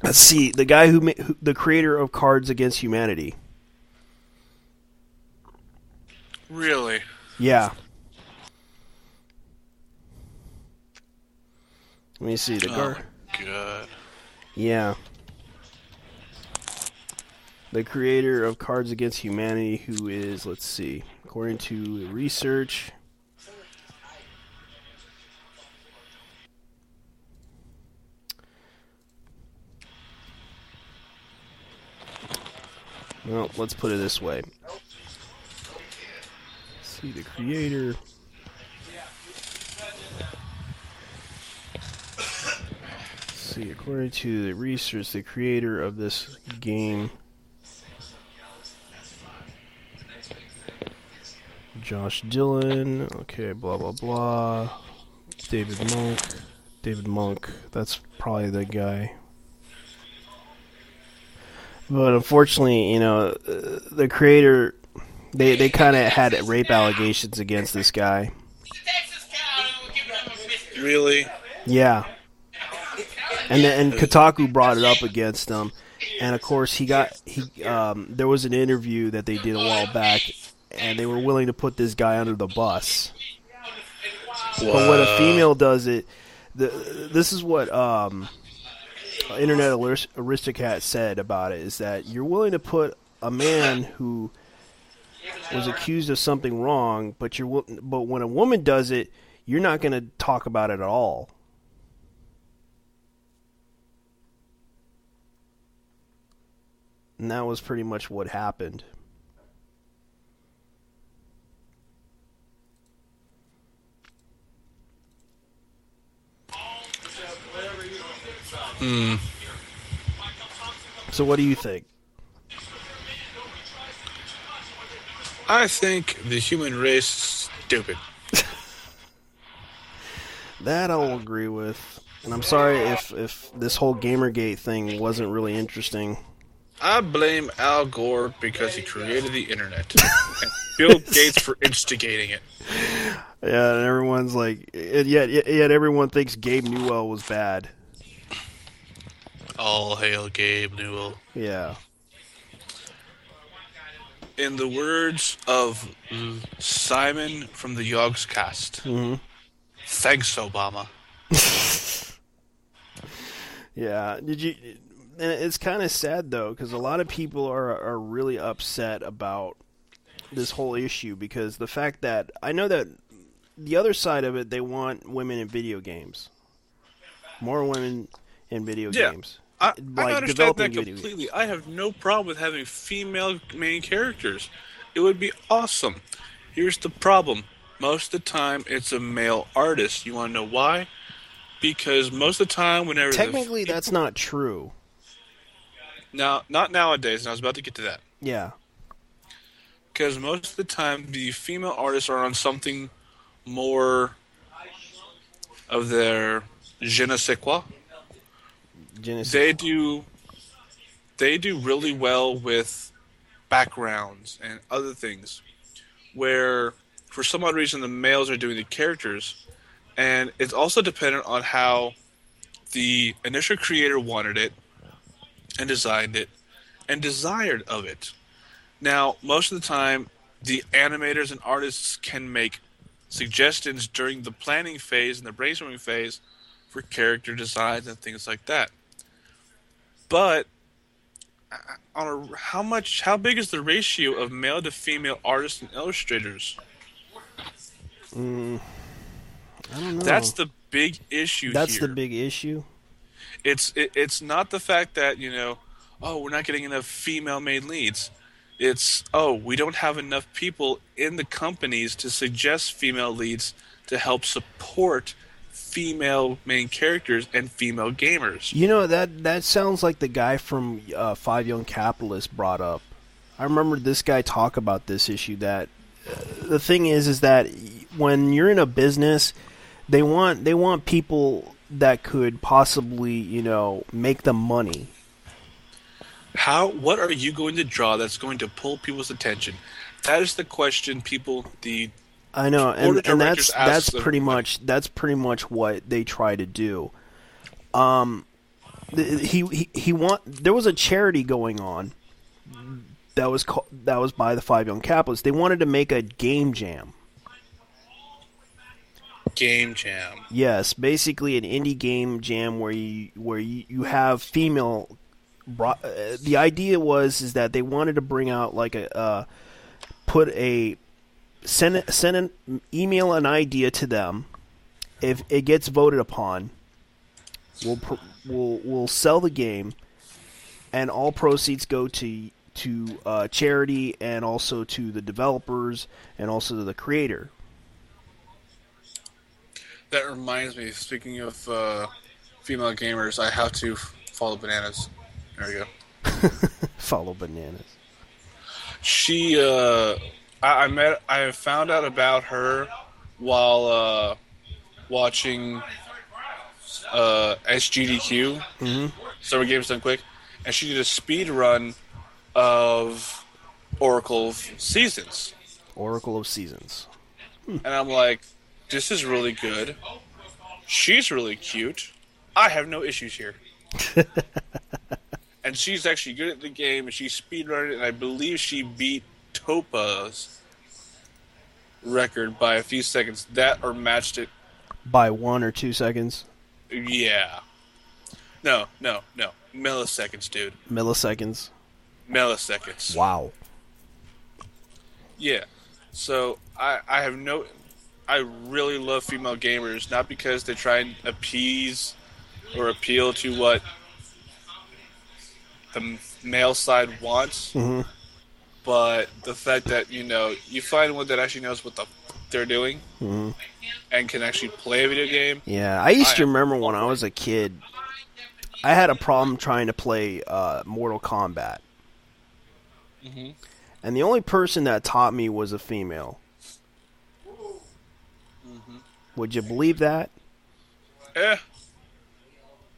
A: Let's see, the guy the creator of Cards Against Humanity.
C: Really?
A: Yeah. Let me see the
C: Oh, God.
A: Yeah. The creator of Cards Against Humanity, who is, let's see, according to research, well, let's put it this way. see the creator. See, according to the research, the creator of this game, Josh Dillon, okay, blah, blah, blah, David Monk, that's probably the guy. But unfortunately, the creator, they kind of had rape allegations against this guy.
C: Really?
A: Yeah. And Kotaku brought it up against him, and of course there was an interview that they did a while back, and they were willing to put this guy under the bus. Whoa. But when a female does it, this is what Internet Aristocrat said about it, is that you're willing to put a man who was accused of something wrong, but when a woman does it, you're not going to talk about it at all. And that was pretty much what happened. So what do you think?
C: I think the human race is stupid.
A: That I'll agree with. And I'm sorry if this whole Gamergate thing wasn't really interesting.
C: I blame Al Gore because he created the internet. And Bill Gates for instigating it.
A: Yeah, and everyone's like... Yet everyone thinks Gabe Newell was bad.
C: All hail Gabe Newell.
A: Yeah.
C: In the words of Simon from the Yogscast, thanks, Obama.
A: Yeah. Did you... And it's kind of sad, though, because a lot of people are really upset about this whole issue, because the fact that... I know that the other side of it, they want women in video games. More women in video games.
C: I understand that completely. I have no problem with having female main characters. It would be awesome. Here's the problem. Most of the time, it's a male artist. You want to know why? Because most of the time, whenever...
A: Technically, that's not true.
C: Now, not nowadays, and I was about to get to that.
A: Yeah.
C: Because most of the time, the female artists are on something more of their je ne sais quoi. They do really well with backgrounds and other things, where for some odd reason the males are doing the characters, and it's also dependent on how the initial creator wanted it and designed it and desired of it. Now, most of the time, the animators and artists can make suggestions during the planning phase and the brainstorming phase for character designs and things like that. But how big is the ratio of male to female artists and illustrators?
A: I don't know.
C: That's the big issue.
A: That's the big issue.
C: It's not the fact that, we're not getting enough female made leads. It's, we don't have enough people in the companies to suggest female leads to help support female main characters and female gamers.
A: That sounds like the guy from Five Young Capitalists brought up. I remember this guy talk about this issue, that the thing is that when you're in a business, they want people that could possibly, make them money.
C: What are you going to draw that's going to pull people's attention? That is the question
A: I know, and that's pretty much what they try to do. There was a charity going on that was by the Five Young Capitalists. They wanted to make a game jam.
C: Game jam.
A: Yes, basically an indie game jam where you have female. The idea is that they wanted to bring out like send an email an idea to them. If it gets voted upon, we'll sell the game, and all proceeds go to to charity and also to the developers and also to the creator.
C: That reminds me, speaking of female gamers, I have to follow Bananas. There we go.
A: Follow Bananas.
C: She, I found out about her while watching SGDQ, Summer Games Done Quick, and she did a speed run of Oracle of Seasons.
A: Oracle of Seasons.
C: And I'm like, this is really good. She's really cute. I have no issues here. And she's actually good at the game, and she speedrunning it, and I believe she beat Topa's record by a few seconds. That or matched it.
A: By 1 or 2 seconds?
C: Yeah. No. Milliseconds, dude.
A: Milliseconds?
C: Milliseconds.
A: Wow.
C: Yeah. So, I have no... I really love female gamers, not because they try and appease or appeal to what the male side wants, but the fact that, you find one that actually knows what they're doing and can actually play a video game.
A: Yeah, I used to remember when I was a kid, I had a problem trying to play Mortal Kombat. And the only person that taught me was a female. Would you believe that?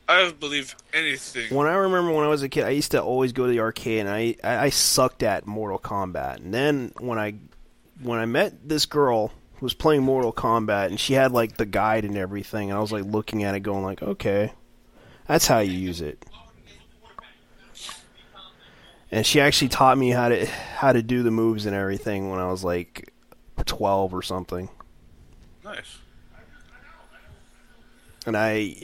C: I believe anything.
A: When I remember when I was a kid, I used to always go to the arcade, and I sucked at Mortal Kombat. And then when I met this girl who was playing Mortal Kombat, and she had like the guide and everything, and I was like looking at it, going like, okay, that's how you use it. And she actually taught me how to do the moves and everything when I was like 12 or something.
C: Nice.
A: And I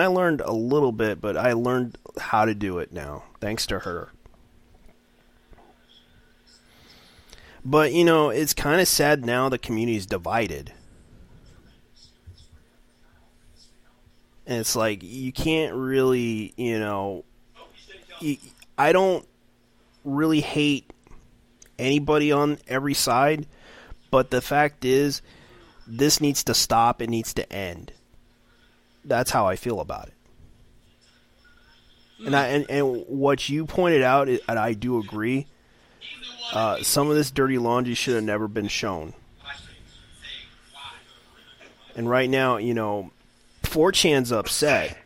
A: learned a little bit, but I learned how to do it now, thanks to her. But, it's kind of sad now the community's divided. And it's like, you can't really, I don't really hate anybody on every side, but the fact is, this needs to stop. It needs to end. That's how I feel about it. And what you pointed out, and I do agree, some of this dirty laundry should have never been shown. And right now, 4chan's upset,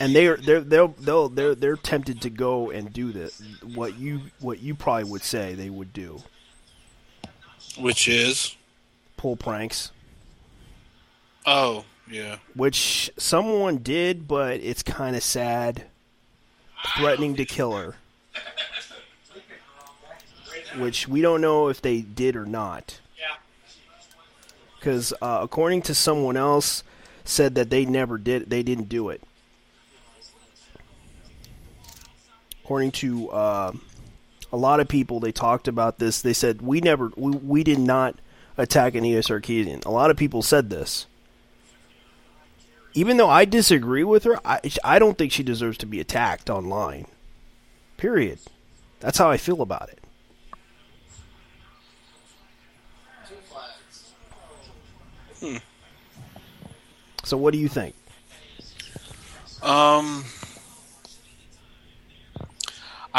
A: and they're tempted to go and do this. What you probably would say they would do,
C: which is
A: pull pranks.
C: Oh, yeah.
A: Which someone did, but it's kind of sad. Threatening to kill her. Which we don't know if they did or not. Because according to someone else, said that they didn't do it. According to a lot of people, they talked about this. They said we did not attack Anita Sarkeesian. A lot of people said this. Even though I disagree with her, I don't think she deserves to be attacked online. Period. That's how I feel about it. So what do you think?
C: I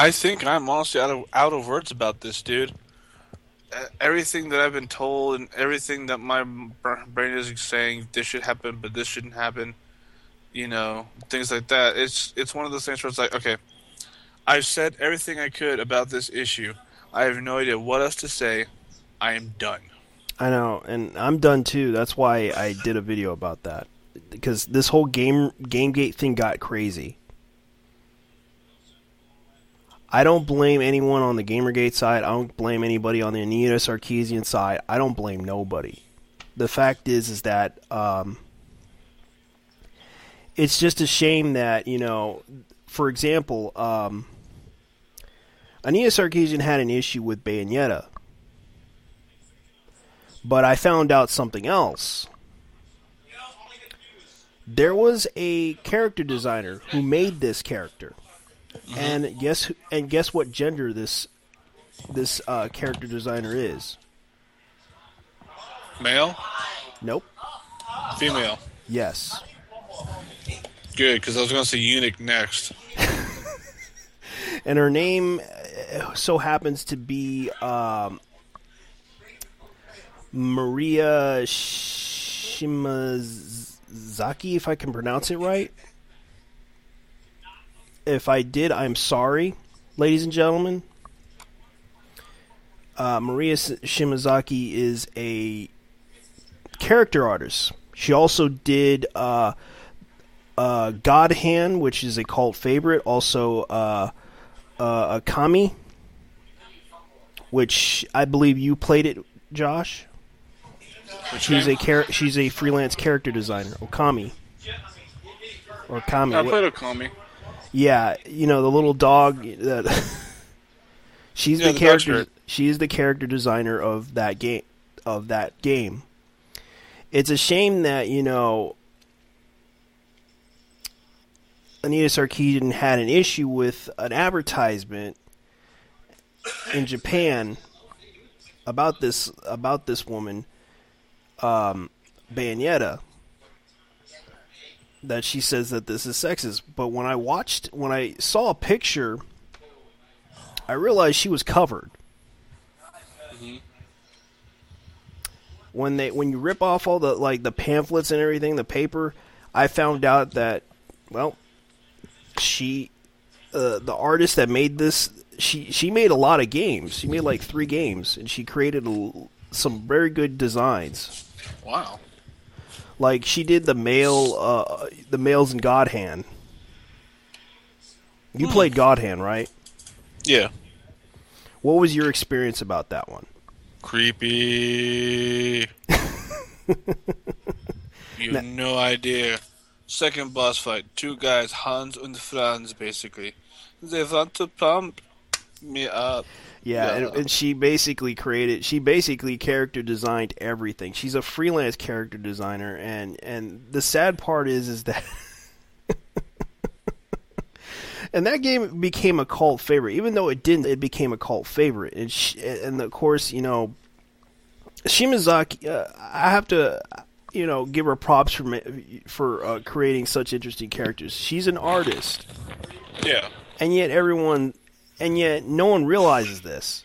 C: think I'm honestly out of words about this, dude. Everything that I've been told and everything that my brain is saying, this should happen, but this shouldn't happen, things like that. It's one of those things where it's like, okay, I've said everything I could about this issue. I have no idea what else to say. I am done.
A: I know, and I'm done too. That's why I did a video about that. Because this whole Gamergate thing got crazy. I don't blame anyone on the Gamergate side. I don't blame anybody on the Anita Sarkeesian side. I don't blame nobody. The fact is that it's just a shame that, for example, Anita Sarkeesian had an issue with Bayonetta. But I found out something else. There was a character designer who made this character. Mm-hmm. And guess what gender this character designer is?
C: Male?
A: Nope.
C: Female?
A: Yes.
C: Good, because I was going to say eunuch next.
A: And her name so happens to be Maria Shimazaki, if I can pronounce it right. If I did, I'm sorry, ladies and gentlemen. Maria Shimazaki is a character artist. She also did God Hand, which is a cult favorite. Also, Akami, which I believe you played it, Josh. She's a freelance character designer. Okami. Or Kami.
C: I played Okami.
A: Yeah, you know the little dog that she's the character. She is the character designer of that game. It's a shame that Anita Sarkeesian had an issue with an advertisement in Japan about this woman, Bayonetta, that she says that this is sexist. But when I saw a picture, I realized she was covered.
C: Mm-hmm.
A: When you rip off all the pamphlets and everything, the paper, I found out that, well, she, the artist that made this, she made a lot of games. She made like 3 games, and she created some very good designs.
C: Wow.
A: Like she did the males in God Hand. You played God Hand, right?
C: Yeah.
A: What was your experience about that one?
C: Creepy. You have no idea. Second boss fight. 2 guys, Hans and Franz, basically. They want to pump me up.
A: Yeah, and she basically character designed everything. She's a freelance character designer, and the sad part is that and that game became a cult favorite. Even though it didn't, it became a cult favorite. And of course, Shimazaki, I have to give her props for creating such interesting characters. She's an artist.
C: Yeah.
A: And yet no one realizes this.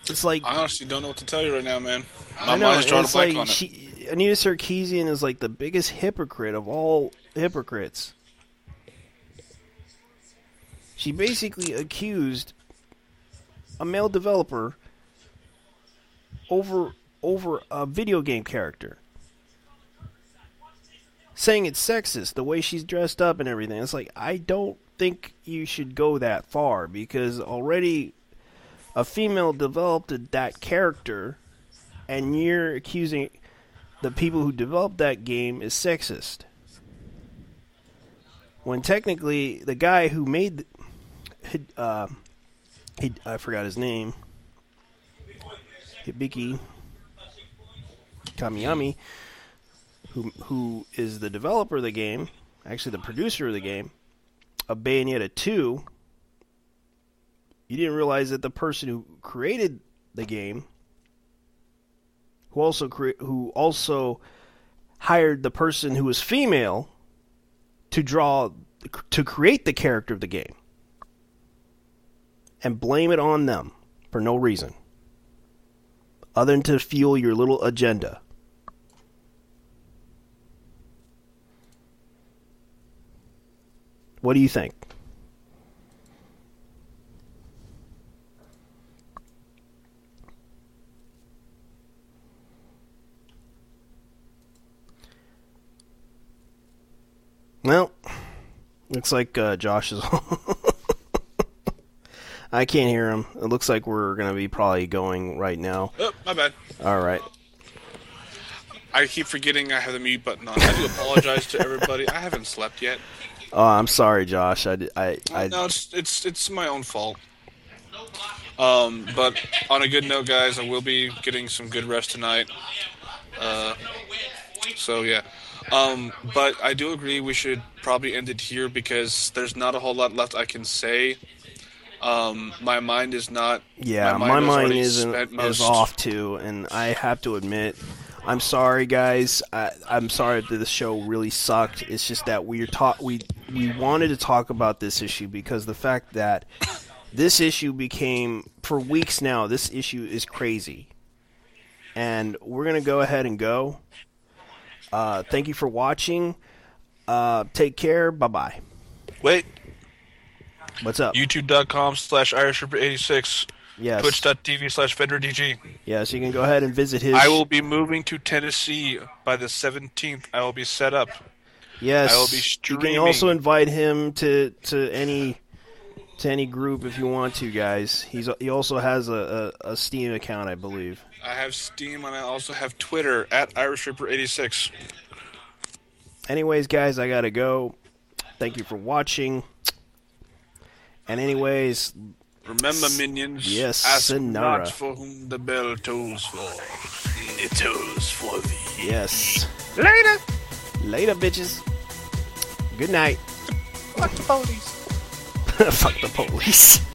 A: It's like
C: I honestly don't know what to tell you right now, man.
A: My mind's drawing a blank on it. Anita Sarkeesian is like the biggest hypocrite of all hypocrites. She basically accused a male developer over a video game character, saying it's sexist, the way she's dressed up and everything. It's like, I don't think you should go that far, because already a female developed that character, and you're accusing the people who developed that game is sexist. When technically, the guy who made I forgot his name, Hibiki Kamiyami, who is the developer of the game, actually the producer of the game, of Bayonetta 2, you didn't realize that the person who created the game, who also hired the person who was female to create the character of the game, and blame it on them for no reason other than to fuel your little agenda. What do you think? Well, looks like Josh is I can't hear him. It looks like we're going to be probably going right now.
C: Oh, my bad.
A: All right.
C: I keep forgetting I have the mute button on. I do apologize to everybody. I haven't slept yet.
A: Oh, I'm sorry, Josh.
C: No, it's my own fault. But on a good note, guys, I will be getting some good rest tonight. So yeah. But I do agree we should probably end it here because there's not a whole lot left I can say. My mind is not.
A: Yeah, my mind is off too, and I have to admit, I'm sorry, guys. I'm sorry that the show really sucked. It's just that we wanted to talk about this issue because the fact that this issue became, for weeks now, this issue is crazy. And we're going to go ahead and go. Thank you for watching. Take care. Bye-bye.
D: Wait.
A: What's up?
D: YouTube.com/IrishRipper86.
A: Yes.
D: Twitch.tv/FederDG.
A: Yes, you can go ahead and visit his...
D: I will be moving to Tennessee by the 17th. I will be set up.
A: Yes.
D: I will be streaming.
A: You can also invite him to any group if you want to, guys. He also has a Steam account, I believe.
C: I have Steam, and I also have Twitter @IrishRipper86.
A: Anyways, guys, I gotta go. Thank you for watching. And anyways,
C: remember, minions.
A: Yes,
C: ask
A: Sinara.
C: not for whom the bell tolls for. It tolls for thee.
A: Yes.
D: Later.
A: Later, bitches. Good night.
D: Fuck the police.
A: Fuck the police.